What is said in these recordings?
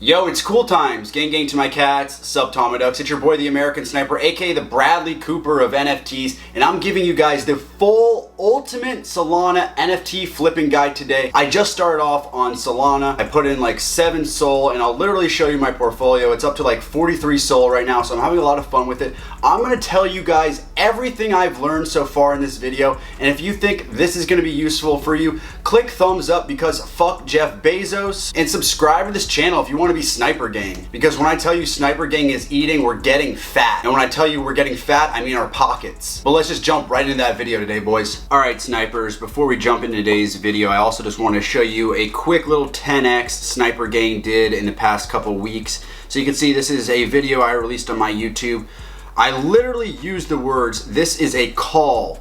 Yo, it's cool times. Gang gang to my cats, sub Tomadux. It's your boy the American Sniper, aka the Bradley Cooper of NFTs, and I'm giving you guys the full ultimate Solana NFT flipping guide today. I just started off on Solana. I put in like 7 SOL, and I'll literally show you my portfolio. It's up to like 43 SOL right now, so I'm having a lot of fun with it. I'm gonna tell you guys everything I've learned so far in this video, and if you think this is gonna be useful for you, click thumbs up because fuck Jeff Bezos, and subscribe to this channel if you want to be Sniper Gang, because when I tell you Sniper Gang is eating, we're getting fat, and when I tell you we're getting fat, I mean our pockets. But let's just jump right into that video today, boys. Alright, snipers, before we jump into today's video, I also just want to show you a quick little 10x Sniper Gang did in the past couple weeks. So you can see this is a video I released on my YouTube. I literally used the words, "this is a call,"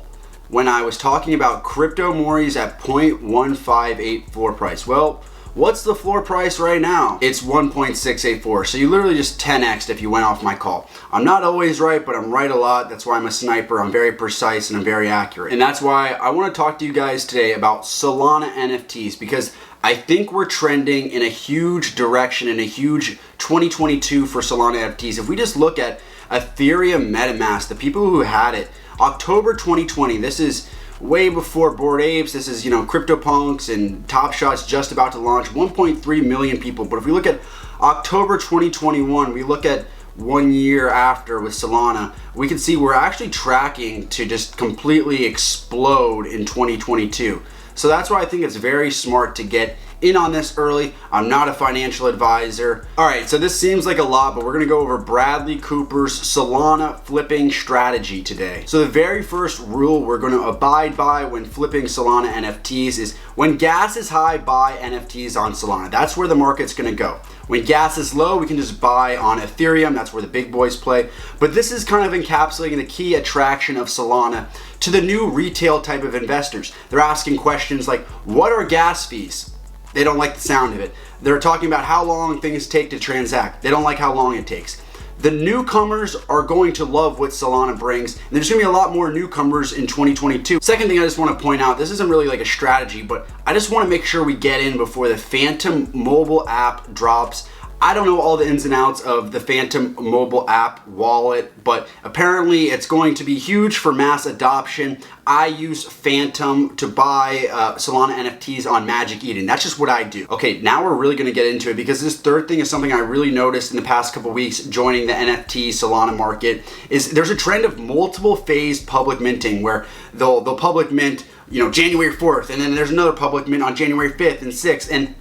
when I was talking about crypto mories at 0.1584 price. Well, what's the floor price right now? It's 1.684. So you literally just 10x'd if you went off my call. I'm not always right, but I'm right a lot. That's why I'm a sniper. I'm very precise and I'm very accurate. And that's why I want to talk to you guys today about Solana NFTs, because I think we're trending in a huge direction, in a huge 2022 for Solana NFTs. If we just look at Ethereum MetaMask, the people who had it, October 2020, this is way before Bored Apes. This is, CryptoPunks and Top Shot's just about to launch. 1.3 million people. But if we look at October 2021, we look at 1 year after with Solana, we can see we're actually tracking to just completely explode in 2022. So that's why I think it's very smart to get in on this early. I'm not a financial advisor. All right, so this seems like a lot, but we're gonna go over Bradley Cooper's Solana flipping strategy today. So the very first rule we're gonna abide by when flipping Solana NFTs is when gas is high, buy NFTs on Solana. That's where the market's gonna go. When gas is low, we can just buy on Ethereum. That's where the big boys play. But this is kind of encapsulating the key attraction of Solana to the new retail type of investors. They're asking questions like, what are gas fees? They don't like the sound of it. They're talking about how long things take to transact. They don't like how long it takes. The newcomers are going to love what Solana brings, and there's gonna be a lot more newcomers in 2022. Second thing I just wanna point out, this isn't really like a strategy, but I just wanna make sure we get in before the Phantom mobile app drops. I don't know all the ins and outs of the Phantom mobile app wallet, but apparently it's going to be huge for mass adoption. I use Phantom to buy Solana NFTs on Magic Eden. That's just what I do. Okay, now we're really gonna get into it, because this third thing is something I really noticed in the past couple weeks joining the NFT Solana market. Is there's a trend of multiple phase public minting, where they'll public mint, January 4th, and then there's another public mint on January 5th and 6th. And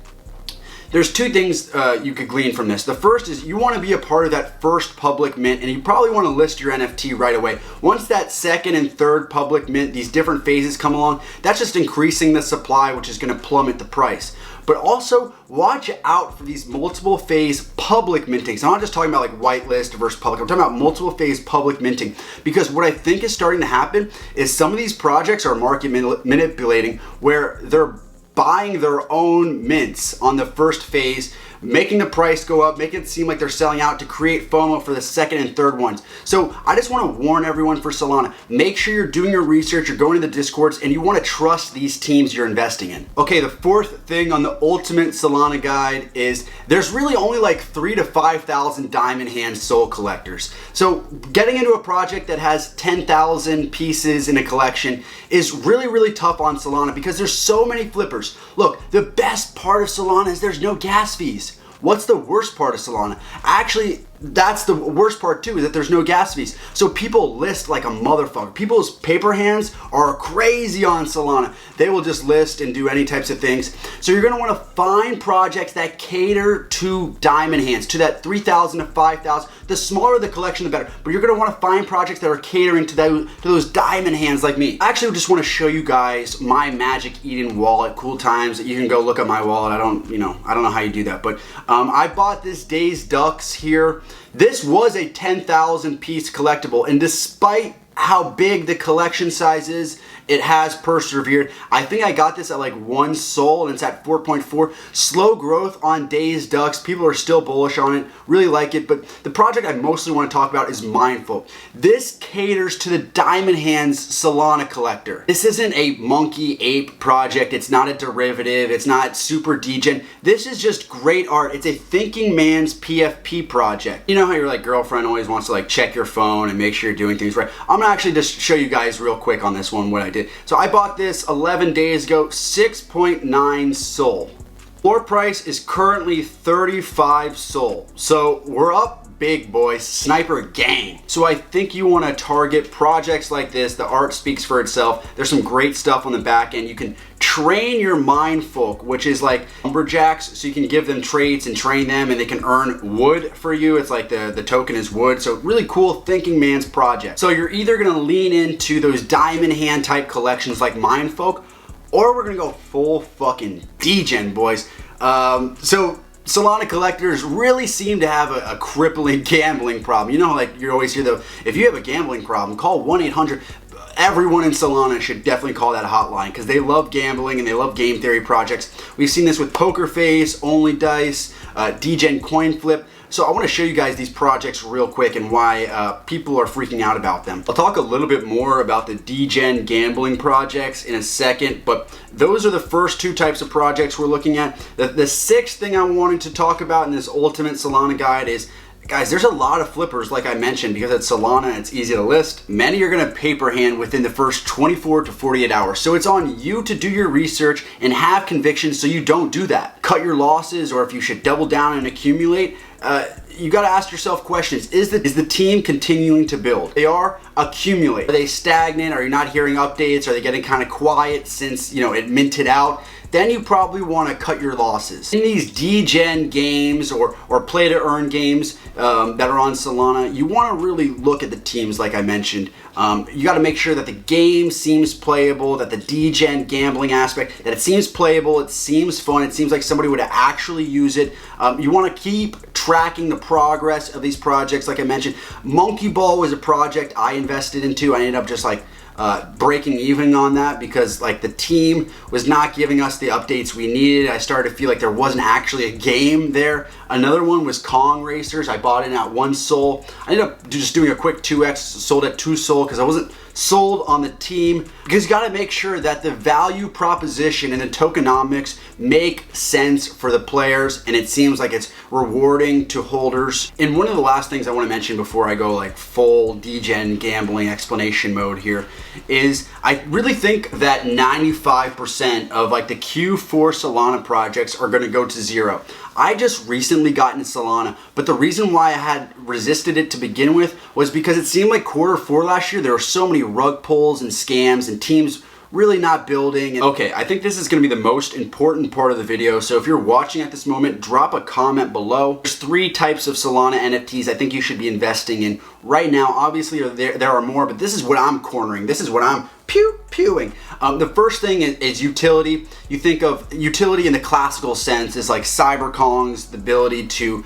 there's two things you could glean from this. The first is you want to be a part of that first public mint, and you probably want to list your NFT right away. Once that second and third public mint, these different phases come along, that's just increasing the supply, which is going to plummet the price. But also watch out for these multiple phase public mintings. I'm not just talking about like whitelist versus public. I'm talking about multiple phase public minting, because what I think is starting to happen is some of these projects are market manipulating, where they're buying their own mints on the first phase, making the price go up, making it seem like they're selling out to create FOMO for the second and third ones. So I just want to warn everyone for Solana, make sure you're doing your research, you're going to the Discords, and you want to trust these teams you're investing in. Okay, the fourth thing on the ultimate Solana guide is there's really only like 3,000 to 5,000 diamond hand soul collectors. So getting into a project that has 10,000 pieces in a collection is really, really tough on Solana, because there's so many flippers. Look, the best part of Solana is there's no gas fees. What's the worst part of Solana? Actually, that's the worst part too, is that there's no gas fees. So people list like a motherfucker. People's paper hands are crazy on Solana. They will just list and do any types of things. So you're gonna wanna find projects that cater to diamond hands, to that 3,000 to 5,000. The smaller the collection, the better. But you're gonna wanna find projects that are catering to those diamond hands like me. I actually just wanna show you guys my Magic Eden wallet, cool times. You can go look at my wallet. I don't know how you do that, but I bought this Dazed Ducks here. This was a 10,000 piece collectible, and despite how big the collection size is, it has persevered. I think I got this at like 1 sol and it's at 4.4. Slow growth on Dazed Ducks. People are still bullish on it. Really like it. But the project I mostly want to talk about is Mindful. This caters to the Diamond Hands Solana collector. This isn't a monkey ape project. It's not a derivative. It's not super degen. This is just great art. It's a thinking man's PFP project. You know how your like girlfriend always wants to like check your phone and make sure you're doing things right? I'm gonna actually just show you guys real quick on this one what I did. So I bought this 11 days ago, 6.9 sol. Floor price is currently 35 sol. So we're up big, boys. Sniper gang. So I think you want to target projects like this. The art speaks for itself. There's some great stuff on the back end. You can train your mindfolk, which is like lumberjacks, so you can give them traits and train them and they can earn wood for you. It's like the token is wood. So really cool thinking man's project. So you're either going to lean into those diamond hand type collections like mindfolk, or we're going to go full fucking degen, boys. So Solana collectors really seem to have a crippling gambling problem. You know, like you always hear though, if you have a gambling problem, call 1-800. Everyone in Solana should definitely call that hotline because they love gambling and they love game theory projects. We've seen this with Poker Face, Only Dice, Degen Coin Flip. So I want to show you guys these projects real quick and why people are freaking out about them. I'll talk a little bit more about the degen gambling projects in a second, but those are the first two types of projects we're looking at. The sixth thing I wanted to talk about in this ultimate Solana guide is, guys, there's a lot of flippers, like I mentioned, because it's Solana, it's easy to list. Many are gonna paper hand within the first 24 to 48 hours. So it's on you to do your research and have conviction so you don't do that. Cut your losses, or if you should double down and accumulate, you gotta ask yourself questions. Is the team continuing to build? They are, accumulate. Are they stagnant? Are you not hearing updates? Are they getting kind of quiet since, you know, it minted out? Then you probably want to cut your losses. In these degen games or play to earn games that are on Solana, you want to really look at the teams like I mentioned. You got to make sure that the game seems playable, that the degen gambling aspect, that it seems playable, it seems fun, it seems like somebody would actually use it. You want to keep tracking the progress of these projects like I mentioned. Monkey Ball was a project I invested into. I ended up just like breaking even on that because like the team was not giving us the updates we needed. I started to feel like there wasn't actually a game there. Another one was Kong Racers. I bought in at 1 sol. I ended up just doing a quick 2x, sold at 2 sol because I wasn't sold on the team, because you got to make sure that the value proposition and the tokenomics make sense for the players and it seems like it's rewarding to holders. And one of the last things I want to mention before I go like full degen gambling explanation mode here is I really think that 95% of like the Q4 Solana projects are going to go to zero. I just recently got into Solana, but the reason why I had resisted it to begin with was because it seemed like Q4 last year, there were so many rug pulls and scams and teams really not building. Okay, I think this is going to be the most important part of the video, so if you're watching at this moment, drop a comment below. There's 3 types of Solana NFTs I think you should be investing in right now. Obviously, there are more, but this is what I'm cornering. This is what I'm pewing. The first thing is utility. You think of utility in the classical sense is like cyberkongs, the ability to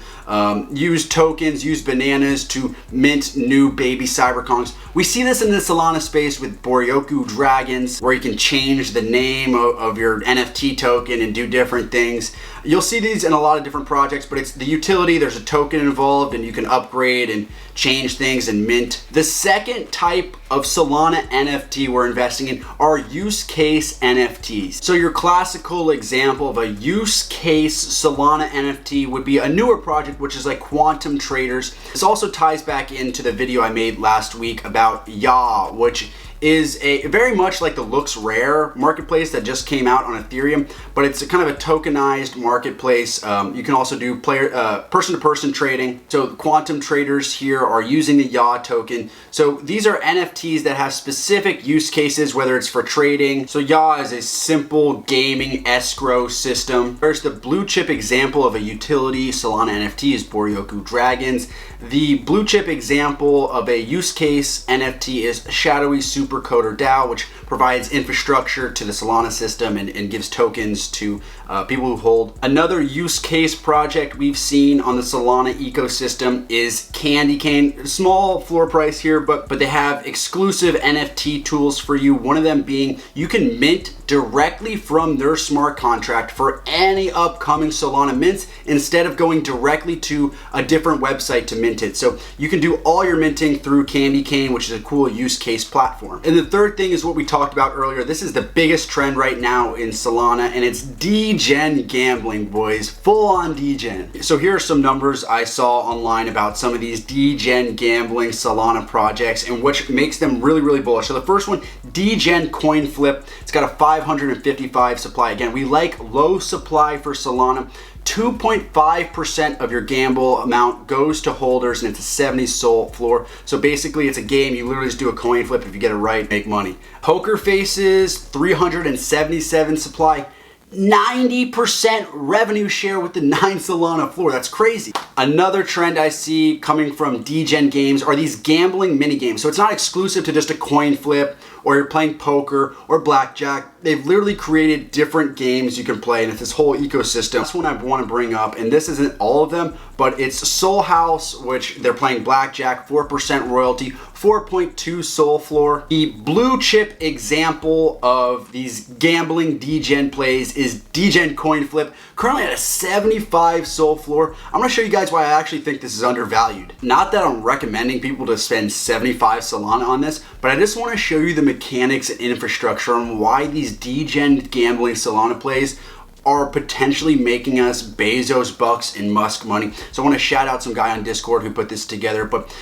use tokens, use bananas to mint new baby cyberkongs. We see this in the Solana space with Booryoku dragons, where you can change the name of your NFT token and do different things. You'll see these in a lot of different projects, but it's the utility, there's a token involved and you can upgrade and change things and mint. The second type of Solana NFT we're investing in are use case NFTs. So your classical example of a use case Solana NFT would be a newer project, which is like Quantum Traders. This also ties back into the video I made last week about yacht, which is a very much like the Looks Rare marketplace that just came out on Ethereum, but it's a kind of a tokenized marketplace. You can also do person-to-person trading. So Quantum Traders here are using the yacht token. So these are NFTs that have specific use cases, whether it's for trading. So yacht is a simple gaming escrow system. There's the blue chip example of a utility Solana NFT is Booryoku Dragons. The blue chip example of a use case NFT is Shadowy Supercoder DAO, which provides infrastructure to the Solana system and gives tokens to people who hold. Another use case project we've seen on the Solana ecosystem is Candy Cane. Small floor price here, but they have exclusive NFT tools for you. One of them being you can mint directly from their smart contract for any upcoming Solana mints instead of going directly to a different website to mint it. So you can do all your minting through Candy Cane, which is a cool use case platform. And the third thing is what we talked about earlier. This is the biggest trend right now in Solana, and it's Degen gambling, boys. Full on Degen. So here are some numbers I saw online about some of these Degen gambling Solana projects and which makes them really, really bullish. So the first one, Degen coin flip. It's got a 555 supply. Again, we like low supply for Solana. 2.5% of your gamble amount goes to holders, and it's a 70 SOL floor. So basically it's a game. You literally just do a coin flip. If you get it right, make money. Poker faces, 377 supply. 90% revenue share with the 9 Solana floor. That's crazy. Another trend I see coming from Degen games are these gambling mini games. So it's not exclusive to just a coin flip or you're playing poker or blackjack. They've literally created different games you can play, and it's this whole ecosystem. That's one I want to bring up, and this isn't all of them, but it's Soul House, which they're playing blackjack, 4% royalty, 4.2 SOL floor. The blue chip example of these gambling Degen plays is Degen coin flip, currently at a 75 SOL floor. I'm gonna show you guys why I actually think this is undervalued. Not that I'm recommending people to spend 75 Solana on this, but I just want to show you the mechanics and infrastructure on why these Degen gambling Solana plays are potentially making us Bezos bucks and Musk money. So I want to shout out some guy on Discord who put this together, but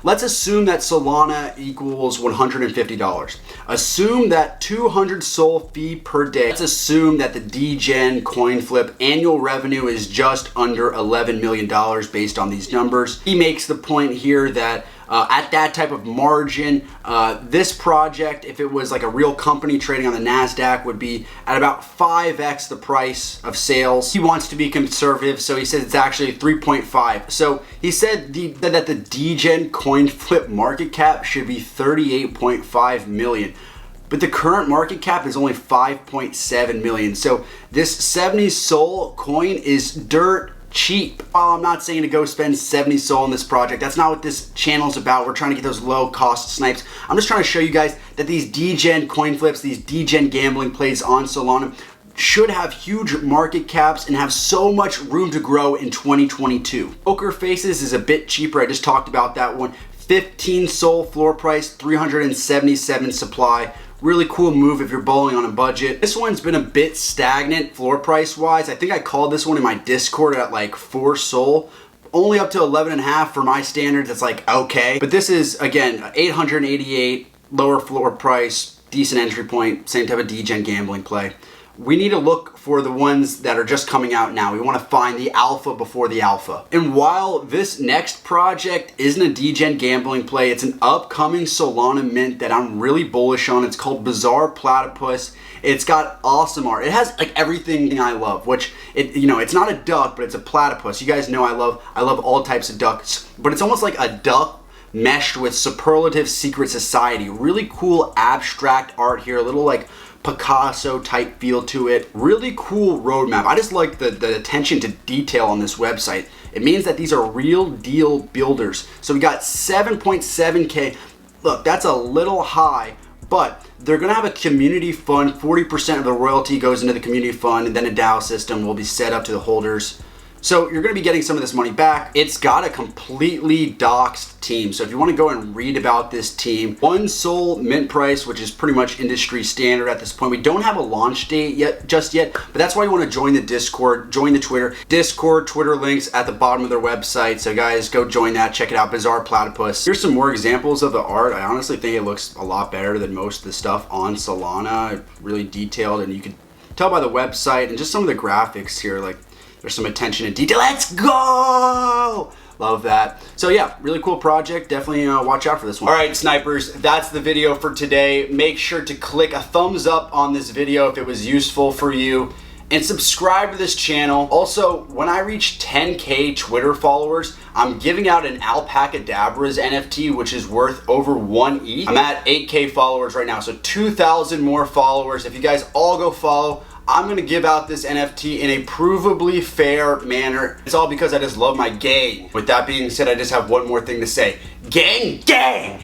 let's assume that Solana equals $150. Assume that 200 SOL fee per day. Let's assume that the Degen coin flip annual revenue is just under $11 million based on these numbers. He makes the point here that at that type of margin, this project, if it was like a real company trading on the NASDAQ, would be at about 5x the price of sales. He wants to be conservative, so he says it's actually 3.5. So he said that the Degen coin flip market cap should be 38.5 million. But the current market cap is only 5.7 million. So this 70 SOL coin is dirt cheap. While I'm not saying to go spend 70 SOL on this project, that's not what this channel's about. We're trying to get those low cost snipes. I'm just trying to show you guys that these Degen coin flips, these Degen gambling plays on Solana should have huge market caps and have so much room to grow in 2022. Poker Faces is a bit cheaper. I just talked about that one. 15 SOL floor price, 377 supply. Really cool move if you're bowling on a budget. This one's been a bit stagnant floor price wise. I think I called this one in my Discord at like 4 SOL. Only up to 11.5 for my standards. It's like okay. But this is again 888 lower floor price, decent entry point, same type of Degen gambling play. We need to look for the ones that are just coming out now. We want to find the alpha before the alpha. And while this next project isn't a Degen gambling play, it's an upcoming Solana mint that I'm really bullish on. It's called Bizarre Platypus. It's got awesome art. It has like everything I love, which it's not a duck, but it's a platypus. You guys know I love all types of ducks, but it's almost like a duck meshed with superlative secret society. Really cool abstract art here, a little like Picasso type feel to it. Really cool roadmap. I just like the attention to detail on this website. It means that these are real deal builders. So we got 7.7K. Look, that's a little high, but they're gonna have a community fund. 40% of the royalty goes into the community fund, and then a DAO system will be set up to the holders. So you're gonna be getting some of this money back. It's got a completely doxed team. So if you wanna go and read about this team, 1 SOL mint price, which is pretty much industry standard at this point. We don't have a launch date just yet, but that's why you wanna join the Discord, join the Twitter. Discord, Twitter links at the bottom of their website. So guys, go join that, check it out, Bizarre Platypus. Here's some more examples of the art. I honestly think it looks a lot better than most of the stuff on Solana. Really detailed, and you can tell by the website and just some of the graphics here, like there's some attention to detail. Let's go! Love that. So yeah, really cool project. Definitely watch out for this one. All right, snipers, that's the video for today. Make sure to click a thumbs up on this video if it was useful for you. and subscribe to this channel. Also, when I reach 10K Twitter followers, I'm giving out an alpacadabra's NFT, which is worth over 1 ETH. I'm at 8K followers right now, so 2,000 more followers. If you guys all go follow, I'm gonna give out this NFT in a provably fair manner. It's all because I just love my gang. With that being said, I just have one more thing to say. Gang, gang!